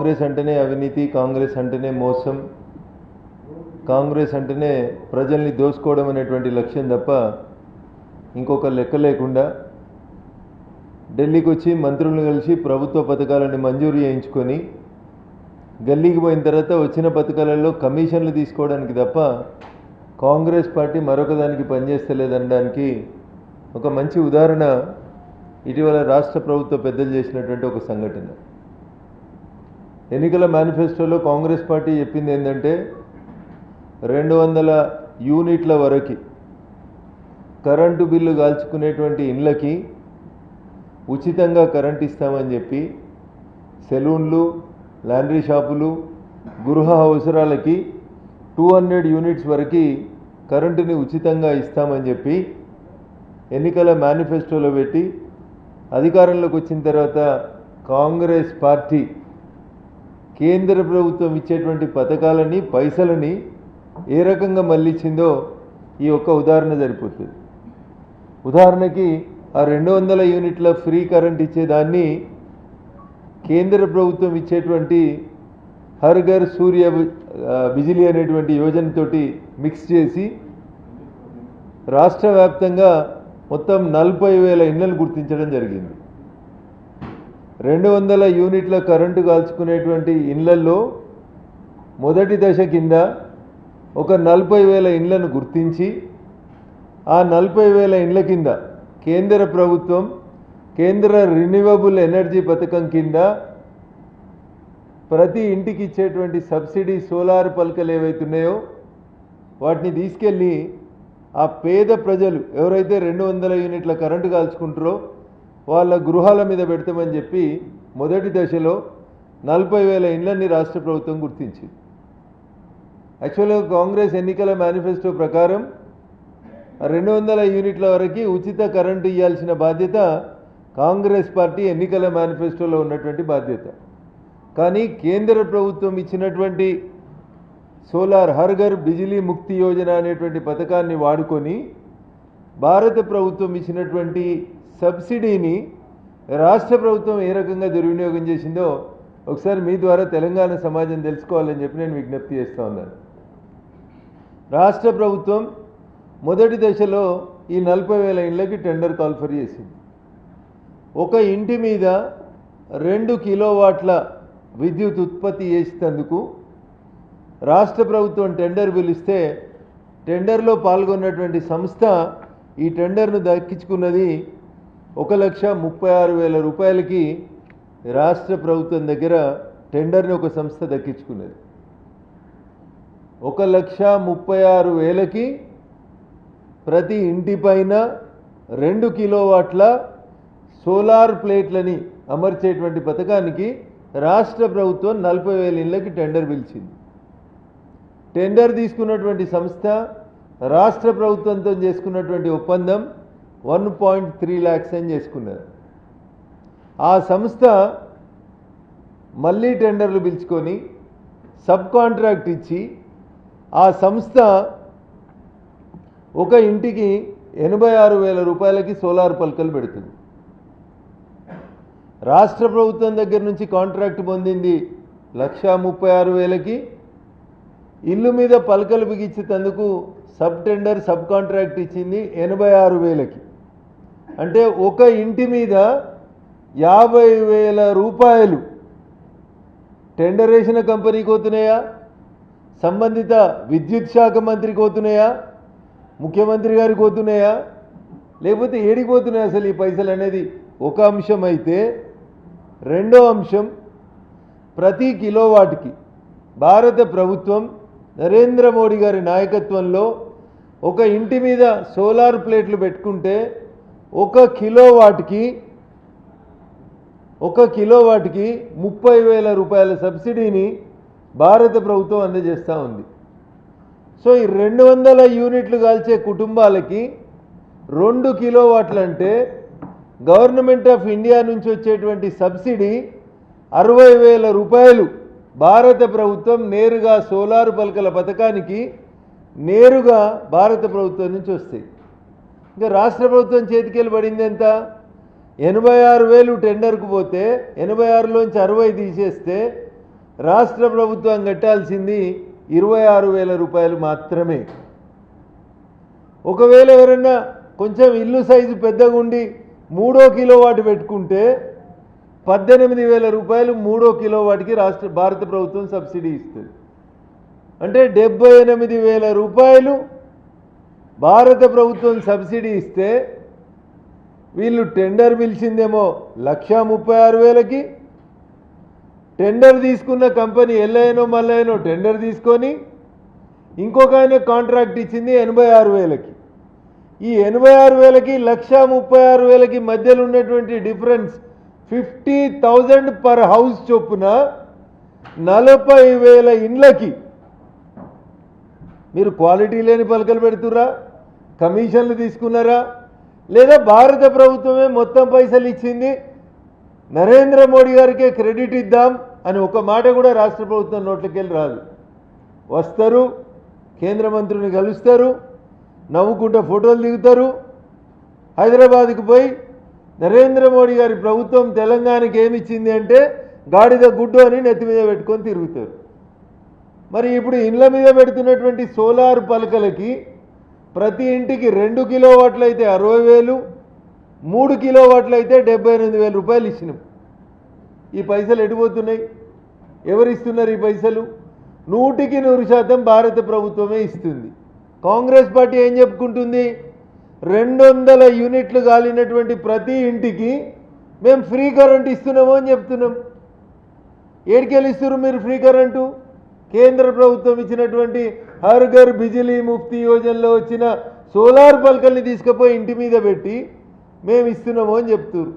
కాంగ్రెస్ అంటేనే అవినీతి, కాంగ్రెస్ అంటేనే మోసం, కాంగ్రెస్ అంటేనే ప్రజల్ని దోసుకోవడం అనేటువంటి లక్ష్యం తప్ప ఇంకొక లెక్క లేకుండా ఢిల్లీకి వచ్చి మంత్రులను కలిసి ప్రభుత్వ పథకాలను మంజూరు చేయించుకొని గల్లీకి పోయిన తర్వాత వచ్చిన పథకాలలో కమిషన్లు తీసుకోవడానికి తప్ప కాంగ్రెస్ పార్టీ మరొక దానికి పనిచేస్తలేదనడానికి ఒక మంచి ఉదాహరణ ఇటీవల రాష్ట్ర ప్రభుత్వ పెద్దలు చేసినటువంటి ఒక సంఘటన. ఎన్నికల మేనిఫెస్టోలో కాంగ్రెస్ పార్టీ చెప్పింది ఏంటంటే 200 యూనిట్ల వరకు కరెంటు బిల్లు కాల్చుకునేటువంటి ఇండ్లకి ఉచితంగా కరెంట్ ఇస్తామని చెప్పి, సెలూన్లు, లాండ్రీ షాపులు, గృహ అవసరాలకి 200 యూనిట్స్ వరకు కరెంటుని ఉచితంగా ఇస్తామని చెప్పి ఎన్నికల మేనిఫెస్టోలో పెట్టి అధికారంలోకి వచ్చిన తర్వాత కాంగ్రెస్ పార్టీ కేంద్ర ప్రభుత్వం ఇచ్చేటువంటి పథకాలని, పైసలని ఏ రకంగా మళ్ళించిందో ఈ ఒక్క ఉదాహరణ సరిపోతుంది. ఉదాహరణకి ఆ 200 యూనిట్ల ఫ్రీ కరెంట్ ఇచ్చేదాన్ని కేంద్ర ప్రభుత్వం ఇచ్చేటువంటి హర్ ఘర్ సూర్య బిజిలీ అనేటువంటి యోజనతోటి మిక్స్ చేసి రాష్ట్ర వ్యాప్తంగా మొత్తం 40,000 ఇళ్లను గుర్తించడం జరిగింది. 200 యూనిట్ల కరెంటు కాల్చుకునేటువంటి ఇళ్లల్లో మొదటి దశ కింద ఒక 40,000 ఇళ్లను గుర్తించి ఆ 40,000 ఇళ్ల కింద కేంద్ర ప్రభుత్వం కేంద్ర రిన్యూవబుల్ ఎనర్జీ పథకం కింద ప్రతి ఇంటికి ఇచ్చేటువంటి సబ్సిడీ సోలార్ పలకలు ఏవైతున్నాయో వాటిని తీసుకెళ్ళి ఆ పేద ప్రజలు ఎవరైతే 200 యూనిట్ల కరెంటు కాల్చుకుంటారో వాళ్ళ గృహాల మీద పెడతామని చెప్పి మొదటి దశలో 40,000 ఇళ్లని రాష్ట్ర ప్రభుత్వం గుర్తించింది. యాక్చువల్గా కాంగ్రెస్ ఎన్నికల మేనిఫెస్టో ప్రకారం 200 యూనిట్ల వరకు ఉచిత కరెంటు ఇవ్వాల్సిన బాధ్యత కాంగ్రెస్ పార్టీ ఎన్నికల మేనిఫెస్టోలో ఉన్నటువంటి బాధ్యత. కానీ కేంద్ర ప్రభుత్వం ఇచ్చినటువంటి సోలార్ హర్ ఘర్ బిజిలీ ముక్తి యోజన అనేటువంటి పథకాన్ని వాడుకొని భారత ప్రభుత్వం ఇచ్చినటువంటి సబ్సిడీని రాష్ట్ర ప్రభుత్వం ఏ రకంగా దుర్వినియోగం చేసిందో ఒకసారి మీ ద్వారా తెలంగాణ సమాజం తెలుసుకోవాలని చెప్పి నేను విజ్ఞప్తి చేస్తూ ఉన్నాను. రాష్ట్ర ప్రభుత్వం మొదటి దశలో ఈ 40,000 ఇళ్లకి టెండర్ కాల్ఫర్ చేసింది. ఒక ఇంటి మీద 2 కిలోవాట్ల విద్యుత్ ఉత్పత్తి చేసేందుకు రాష్ట్ర ప్రభుత్వం టెండర్ పిలిస్తే టెండర్లో పాల్గొన్నటువంటి సంస్థ ఈ టెండర్ను దక్కించుకున్నది 1,36,000 రూపాయలకి రాష్ట్ర ప్రభుత్వం దగ్గర టెండర్ని ఒక సంస్థ దక్కించుకున్నది. 1,36,000కి ప్రతి ఇంటిపైన 2 కిలోవాట్ల సోలార్ ప్లేట్లని అమర్చేటువంటి పథకానికి రాష్ట్ర ప్రభుత్వం 40,000 ఇళ్లకి టెండర్ పిలిచింది. టెండర్ తీసుకున్నటువంటి సంస్థ రాష్ట్ర ప్రభుత్వంతో చేసుకున్నటువంటి ఒప్పందం 1.3 lakhs అని చేసుకున్నారు. ఆ సంస్థ మళ్ళీ టెండర్లు పిలుచుకొని సబ్ కాంట్రాక్ట్ ఇచ్చి ఆ సంస్థ ఒక ఇంటికి 86,000 రూపాయలకి సోలార్ పలకలు పెడుతుంది. రాష్ట్ర ప్రభుత్వం దగ్గర నుంచి కాంట్రాక్ట్ పొందింది 1,36,000కి. ఇల్లు మీద పలకలు బిగించేందుకు సబ్ టెండర్ సబ్ కాంట్రాక్ట్ ఇచ్చింది 86,000కి. అంటే ఒక ఇంటి మీద 50,000 రూపాయలు టెండర్ వేసిన కంపెనీకి పోతున్నాయా, సంబంధిత విద్యుత్ శాఖ మంత్రికి పోతున్నాయా, ముఖ్యమంత్రి గారికి పోతున్నాయా, లేకపోతే ఏడికి పోతున్నాయి అసలు ఈ పైసలు అనేది ఒక అంశం అయితే, రెండో అంశం ప్రతి కిలోవాట్కి భారత ప్రభుత్వం నరేంద్ర మోడీ గారి నాయకత్వంలో ఒక ఇంటి మీద సోలార్ ప్లేట్లు పెట్టుకుంటే ఒక కిలోవాట్కి 30,000 రూపాయల సబ్సిడీని భారత ప్రభుత్వం అందజేస్తూ ఉంది. సో ఈ 200 యూనిట్లు కాల్చే కుటుంబాలకి 2 కిలోవాట్లు అంటే గవర్నమెంట్ ఆఫ్ ఇండియా నుంచి వచ్చేటువంటి సబ్సిడీ 60,000 రూపాయలు భారత ప్రభుత్వం నేరుగా సోలార్ పలకల పథకానికి నేరుగా భారత ప్రభుత్వం నుంచి వస్తాయి. ఇంకా రాష్ట్ర ప్రభుత్వం చేతికెళ్ళి పడింది ఎంత? 86,000 టెండర్కు పోతే 86లోంచి 60 తీసేస్తే రాష్ట్ర ప్రభుత్వం కట్టాల్సింది 26,000 రూపాయలు మాత్రమే. ఒకవేళ ఎవరైనా కొంచెం ఇల్లు సైజు పెద్దగా ఉండి 3 కిలోవాట్ పెట్టుకుంటే 18,000 రూపాయలు 3 కిలోవాట్కి భారత ప్రభుత్వం సబ్సిడీ ఇస్తుంది. అంటే 78,000 రూపాయలు భారత ప్రభుత్వం సబ్సిడీ ఇస్తే వీళ్ళు టెండర్ పిలిచిందేమో 1,36,000కి, టెండర్ తీసుకున్న కంపెనీ ఎల్లయ్యనో మల్లయ్యనో టెండర్ తీసుకొని ఇంకొక ఆయన కాంట్రాక్ట్ ఇచ్చింది 86,000కి. ఈ 86,000కి 1,36,000కి మధ్యలో ఉన్నటువంటి డిఫరెన్స్ 50,000 పర్ హౌస్ చొప్పున 40,000 ఇండ్లకి మీరు క్వాలిటీ లేని పలకలు పెడుతురా, కమిషన్లు తీసుకున్నారా, లేదా భారత ప్రభుత్వమే మొత్తం పైసలు ఇచ్చింది నరేంద్ర మోడీ గారికే క్రెడిట్ ఇద్దాం అని ఒక మాట కూడా రాష్ట్ర ప్రభుత్వం నోట్లకెళ్ళి రాదు. వస్తారు, కేంద్ర మంత్రిని కలుస్తారు, నవ్వుకుంటూ ఫోటోలు దిగుతారు, హైదరాబాద్కు పోయి నరేంద్ర మోడీ గారి ప్రభుత్వం తెలంగాణకి ఏమి ఇచ్చింది అంటే గాడిద గుడ్డు అని నెత్తి మీద పెట్టుకొని తిరుగుతారు. మరి ఇప్పుడు ఇండ్ల మీద పెడుతున్నటువంటి సోలార్ పలకలకి ప్రతి ఇంటికి 2 కిలోవాట్లు అయితే 60,000, 3 కిలోవాట్లు అయితే 78,000 రూపాయలు ఇచ్చినాం. ఈ పైసలు ఎడిపోతున్నాయి? ఎవరిస్తున్నారు ఈ పైసలు? 100% భారత ప్రభుత్వమే ఇస్తుంది. కాంగ్రెస్ పార్టీ ఏం చెప్పుకుంటుంది? 200 యూనిట్లు కాలినటువంటి ప్రతి ఇంటికి మేము ఫ్రీ కరెంట్ ఇస్తున్నాము అని చెప్తున్నాం. ఏడికెళ్ళి ఇస్తున్నారు మీరు ఫ్రీ కరెంటు? కేంద్ర ప్రభుత్వం ఇచ్చినటువంటి హర్ ఘర్ బిజిలీ ముఫ్తీ యోజనలో వచ్చిన సోలార్ పలకల్ని తీసుకుపోయి ఇంటి మీద పెట్టి మేము ఇస్తున్నాము అని చెప్తున్నారు.